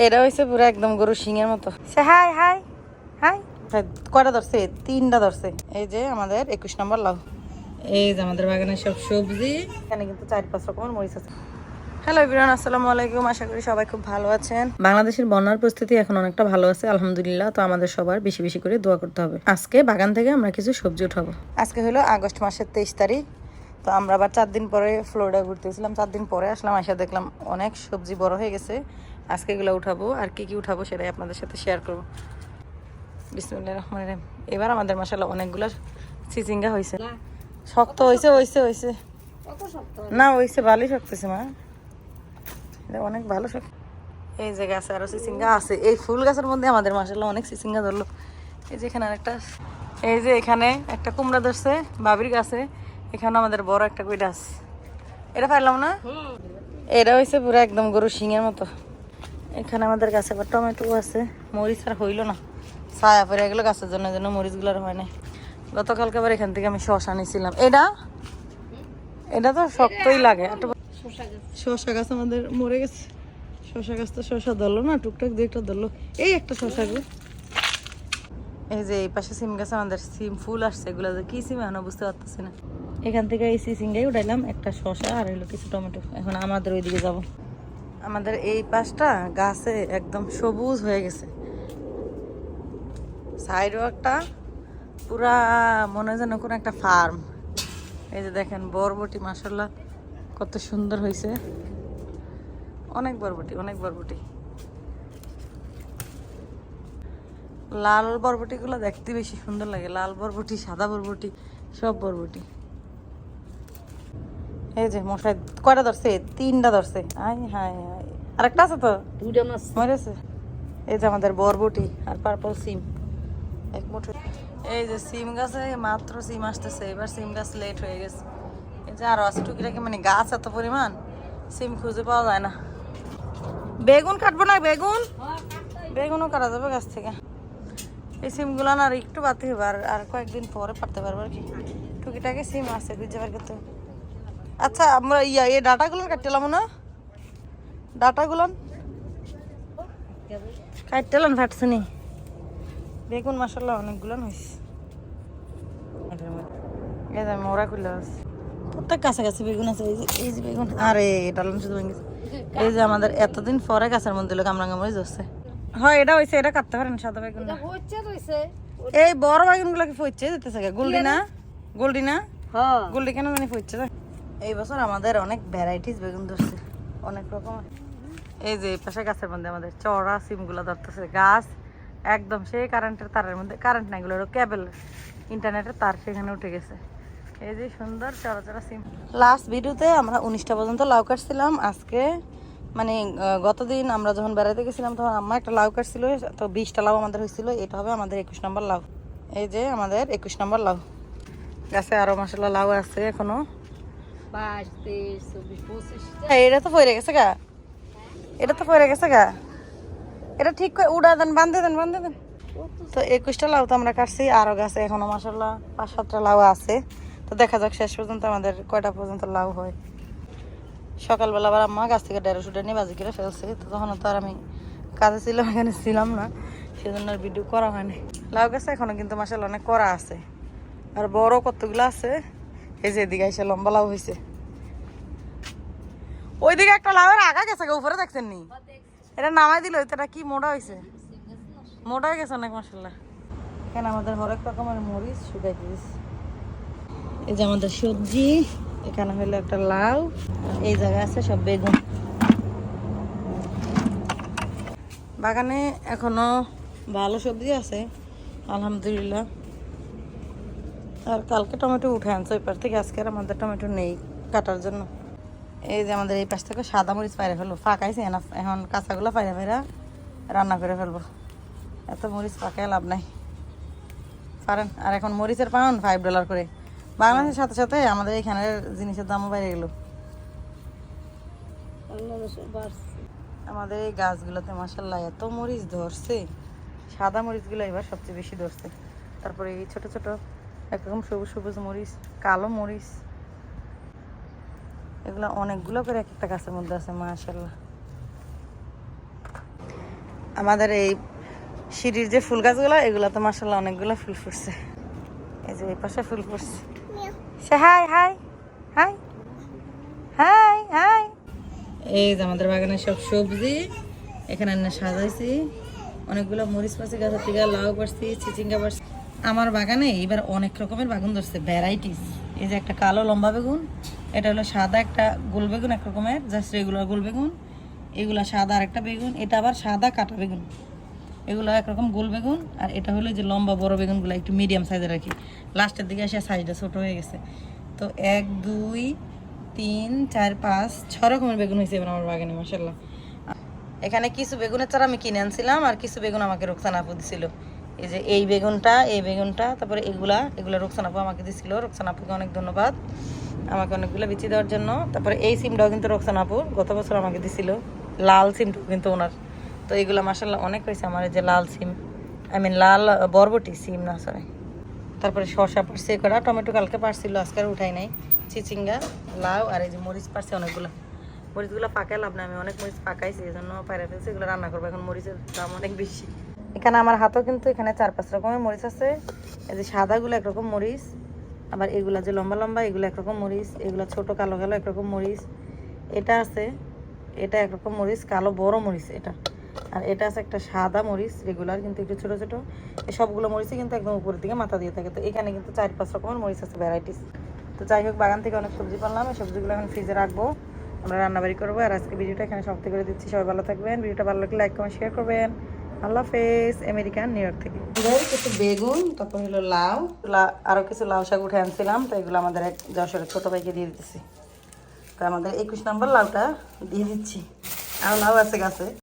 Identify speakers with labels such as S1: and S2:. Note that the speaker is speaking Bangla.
S1: এটা হয়েছে পুরো একদম গরু সিংয়ের মতো। High hi high. কয়টা ধরছে? 3টা ধরছে। এই যে আমাদের 21 নম্বর লাউ। এই যে আমাদের বাগানের সব সবজি। এখানে কিন্তু 4-5 রকমের মরিচ আছে। হ্যালো এভরিওয়ান, আসসালামু আলাইকুম। আশা করি সবাই খুব ভালো আছেন। বাংলাদেশের বন্যার পরিস্থিতি এখন অনেকটা ভালো আছে আলহামদুলিল্লাহ। তো আমাদের সবার বেশি বেশি করে দোয়া করতে হবে। আজকে বাগান থেকে আমরা কিছু সবজি উঠাবো। আজকে হলো আগস্ট মাসের 23 তারিখ। তো আমরা আবার 4 দিন পরে ফ্লোরিডা ঘুরতে গেছিলাম। 4 দিন পরে আসলাম, এসে দেখলাম অনেক সবজি বড় হয়ে গেছে। আজকে এগুলো উঠাবো, আর কি কি উঠাবো সেটাই আপনাদের সাথে শেয়ার করবো। বিসমিল্লাহির রহমানির রহিম। এবার আমাদের মাশাআল্লাহ অনেকগুলো চিচিঙ্গা হয়েছে। শক্ত হয়েছে হয়েছে হয়েছে না হয়েছে, ভালোই শক্তছে মা, অনেক ভালো শক্ত। এই যে গাছে আরো চিচিঙ্গা আছে। এই ফুল গাছের মধ্যে আমাদের মাশাআল্লাহ অনেক চিচিঙ্গা ধরলো। এই যে এখানে আরেকটা, এই যে এখানে একটা কুমড়া ধরছে বাবির গাছে। এখানে আমাদের বড় একটা কইটা আছে। এটা পাইলাম না, এটা হয়েছে পুরো একদম গরু সিংয়ের মতো। এখানে আমাদের গাছে আবার টমেটো আছে। মরিচ আর হইল না, ছায়া পড়ে গেলো গাছের জন্য, জন্য মরিচগুলোর হয় নাই। গতকালকে আবার এখান থেকে আমি শশা নিয়েছিলাম। এটা এটা তো শক্তই লাগে। শশা গাছ আমাদের মরে গেছে। শশা গাছ তো শশা ধরলো না, টুকটাক দিয়ে একটা ধরলো। এই একটা শশা গো। এই যে এই পাশে সিম গাছ, আমাদের সিম ফুল আসছে। এগুলো যে কি সিম এখনো বুঝতে পারতেছি না। এখান থেকে এই সিঙ্গাই উঠাইলাম, একটা শশা আর হইলো কিছু টমেটো। এখন আমাদের ওইদিকে যাব। আমাদের এই পাশটা গাছে একদম সবুজ হয়ে গেছে। সাইডও একটা পুরা মনে হয় যেন কোনো একটা ফার্ম। এই যে দেখেন বরবটি, মাশাআল্লাহ কত সুন্দর হয়েছে। অনেক বরবটি, অনেক বরবটি। লাল বরবটি গুলো দেখতে বেশি সুন্দর লাগে। লাল বরবটি, সাদা বরবটি, সব বরবটি। এই যে মশাই কয়টা ধরছে? 3টা ধরছে। আই হাই হাই, আরেকটা আছে তো, 2টা মাছ মরেছে। এই যে আমাদের বরবটি আর পার্পল সিম এক মুঠো। এই যে সিম গাছে মাত্র সিম আসতেছে। এবার সিম গাছ লেট হয়ে গেছে। এই যে আরো আছে টুকিটাকি, মানে গাছ এত পরিমাণ সিম খুঁজে পাওয়া যায় না। বেগুন কাটবো না? বেগুন, বেগুনও কাটা যাবে গাছ থেকে। এই সিমগুলো না আর একটু বাতি হবে, আর কয়েকদিন পরে পারতে পারবো আর কি। টুকিটাকি সিম আছে খুঁজে বার করতে। আচ্ছা আমরা এই ডাটাগুলো কাটতেলাম না, ডাটাগুলো কাটতেলাম ফাটছে নি। বেগুন মাশাআল্লাহ অনেকগুলো হয়েছে। এই যে মোড়া খুলে আছে, প্রত্যেক কাছাকাছি বেগুন আছে। এই যে বেগুন, আরে ডালন শুধু ভেঙে। এই যে আমাদের এতদিন পরে গাছের মধ্যে কামরাঙ্গা মরিচ ধরছে। হয় এটা হয়েছে, এটা কাটতে পারেন সাদা বেগুন। এই বড় বেগুন গুলো কি ফইছে যেতেছে? গোল্ডি না, গোল্ডি না, গোল্ডি কেন জানি ফইছে। এই বছর আমাদের অনেক ভ্যারাইটিস বেগুন ধরছে, অনেক রকম। এই যে পাশে গাছের মধ্যে আমাদের চড়া সিমগুলো ধরতেছে। গাছ একদম সেই কারেন্টের তারের মধ্যে, কারেন্ট নাই, এগুলো কেবল ইন্টারনেটের তার, সেখানে উঠে গেছে। এই যে সুন্দর চড়া চড়া সিম। লাস্ট ভিডিওতে আমরা 19টা পর্যন্ত লাউ কাটছিলাম। আজকে মানে গতদিন আমরা যখন বেড়াতে গেছিলাম তখন আম্মা একটা লাউ কাটছিল, তো 20টা লাউ আমাদের হয়েছিল। এটা হবে আমাদের 21 নম্বর লাউ। এই যে আমাদের 21 নম্বর লাউ। গাছে আরো মাশাআল্লাহ লাউ আছে এখনো। 22, 23, 24, 25। এটা তো পড়ে গেছে গা, এটা তো পড়ে গেছে গা। এটা ঠিক করে উড়া দেন, বান্ধে দেন, বান্ধে দেন। তো 21টা লাউ তো আমরা কাটছি। আরো গাছে এখনো মাশাআল্লাহ 5-7টা লাউ আছে। তো দেখা যাক শেষ পর্যন্ত আমাদের কয়টা পর্যন্ত লাউ হয়। সকালবেলা আবার আম্মা গাছ থেকে 150 নিয়ে বাজি করে ফেলছে। তো তখন তো আর আমি কাজে ছিলাম, এখানে ছিলাম না, সেজন্য আর ভিডিও করা হয়নি। লাউ গাছে এখনো কিন্তু মাশাআল্লাহ অনেক করা আছে, আর বড় কতগুলো আছে। এই যে এদিকে এসে লম্বা লাউ হয়েছে। ওইদিকে একটা লাউয়ের আগা গেছে, উপরে দেখছেন নি? এটা নামাই দিল, এটা কি মোটা হয়েছে, মোটা হয়ে গেছে অনেক মাশাআল্লাহ। এখানে আমাদের হরেক রকমের মরিচ শুকাই দিয়েছে। এই যে আমাদের সবজি, এখানে হইলো একটা লাউ, এই জায়গায় আছে সব বেগুন। বাগানে এখনো ভালো সবজি আছে আলহামদুলিল্লাহ। আর কালকে টমেটো উঠে আনছে ওই পাশ থেকে, আজকে আর আমাদের টমেটো নেই কাটার জন্য। এই যে আমাদের এই পাশ থেকে সাদা মরিচ পাইরে ফেলবো, ফাঁকাইছে না, এখন কাঁচাগুলো পাইরা পাইরা রান্না করে ফেলবো। এত মরিচ পাকায় লাভ নাই, পারেন। আর এখন মরিচের পাউন্ড $5 করে। বাংলাদেশের সাথে সাথে আমাদের এখানের জিনিসের দামও বেড়ে গেল। আমাদের এই গাছগুলোতে মাশাআল্লাহ এত মরিচ ধরছে। সাদা মরিচগুলো এবার সবচেয়ে বেশি ধরছে। তারপরে এই ছোট ছোট একরকম সবুজ সবুজ মরিচ, কালো মরিচ, এগুলো অনেকগুলো করে এক একটা গাছের মধ্যে আছে মাশাআল্লাহ। আমাদের এই সিঁড়ির যে ফুল গাছগুলো এগুলো তো মাশাআল্লাহ অনেকগুলো ফুল ফুটছে। এই যে এই পাশে ফুল ফুটছে। সে hi hi hi hi hi. এই যে আমাদের বাগানের সব সবজি এখানে এনে সাজাইছি। অনেকগুলো মরিচ পাচ্ছি গাছের থেকে, লাউ পাচ্ছি, চিচিঙ্গা পাচ্ছি। আমার বাগানে এবার অনেক রকমের বেগুন ধরছে, ভ্যারাইটিস। এই যে একটা কালো লম্বা বেগুন, এটা হলো সাদা একটা গোল বেগুন এক রকমের, জাস্ট রেগুলার গোল বেগুন। এগুলা সাদা আর একটা বেগুন, এটা আবার সাদা কাটা বেগুন। এগুলো একরকম গোল বেগুন, আর এটা হলো যে লম্বা বড় বেগুনগুলো একটু মিডিয়াম সাইজের আর কি। লাস্টের দিকে এসে সাইজটা ছোট হয়ে গেছে। তো 1 2 3 4 5 6 রকমের বেগুন হয়েছে এবার আমার বাগানে মাশাআল্লাহ। এখানে কিছু বেগুনের চারা আমি কিনে আনছিলাম, আর কিছু বেগুন আমাকে রোকসানা আপু দিছিল। এই যে এই বেগুনটা, তারপরে এগুলা রোকসানা আপু আমাকে দিছিল। রোকসানা আপুকে অনেক ধন্যবাদ আমাকে অনেকগুলো বিচি দেওয়ার জন্য। তারপরে এই সিমটাও কিন্তু রোকসানা আপুর গত বছর আমাকে দিছিল, লাল সিমটাও কিন্তু ওনার। তো এগুলো মাশাআল্লাহ অনেক হয়েছে আমার। এই যে লাল সিম, লাল বরবটি সিম না সরি। তারপরে শসা পারছে করা, টমেটো কালকে পারছিল, আজকে আর উঠাই নাই। চিচিঙ্গা, লাউ, আর এই যে মরিচ পারছে অনেকগুলো। মরিচগুলো পাকাই লাভ না, আমি অনেক মরিচ পাকাইছি, এই জন্য পাইরা ফেলছি। এগুলো রান্না করবো, এখন মরিচের দাম অনেক বেশি। এখানে আমার হাতেও কিন্তু এখানে 4-5 রকমের মরিচ আছে। এই যে সাদাগুলো একরকম মরিচ, আবার এগুলা যে লম্বা লম্বা এগুলো একরকম মরিচ, এগুলো ছোট কালো কালো একরকম মরিচ। এটা আছে, এটা একরকম মরিচ, কালো বড় মরিচ এটা। আর এটা আছে একটা সাদা মরিচ রেগুলার, কিন্তু একটু ছোটো ছোটো। এই সবগুলো মরিচই কিন্তু একদম উপরের দিকে মাথা দিয়ে থাকে। তো এখানে কিন্তু 4-5 রকমের মরিচ আছে, ভ্যারাইটিস। তো যাই হোক, বাগান থেকে অনেক সবজি পারলাম, এই সবজিগুলো এখন ফ্রিজে রাখবো, আমরা রান্নাবাড়ি করবো। আর আজকে ভিডিওটা এখানে সমাপ্তি করে দিচ্ছি। সবাই ভালো থাকবেন, ভিডিওটা ভালো লাগলে লাইক কমেন্ট শেয়ার করবেন। আল্লাহ হাফেজ। আমেরিকান নিউ ইয়র্ক থেকে কিছু বেগুন, তারপর হলো লাউ, আরও কিছু লাউ শাক উঠে আনছিলাম। তো এগুলো আমাদের এক যশোরের ছোটো ভাইকে দিয়ে দিতেছি। তো আমাদের 21 নম্বর লাউটা দিয়ে দিচ্ছি। আর লাউ আছে গাছে।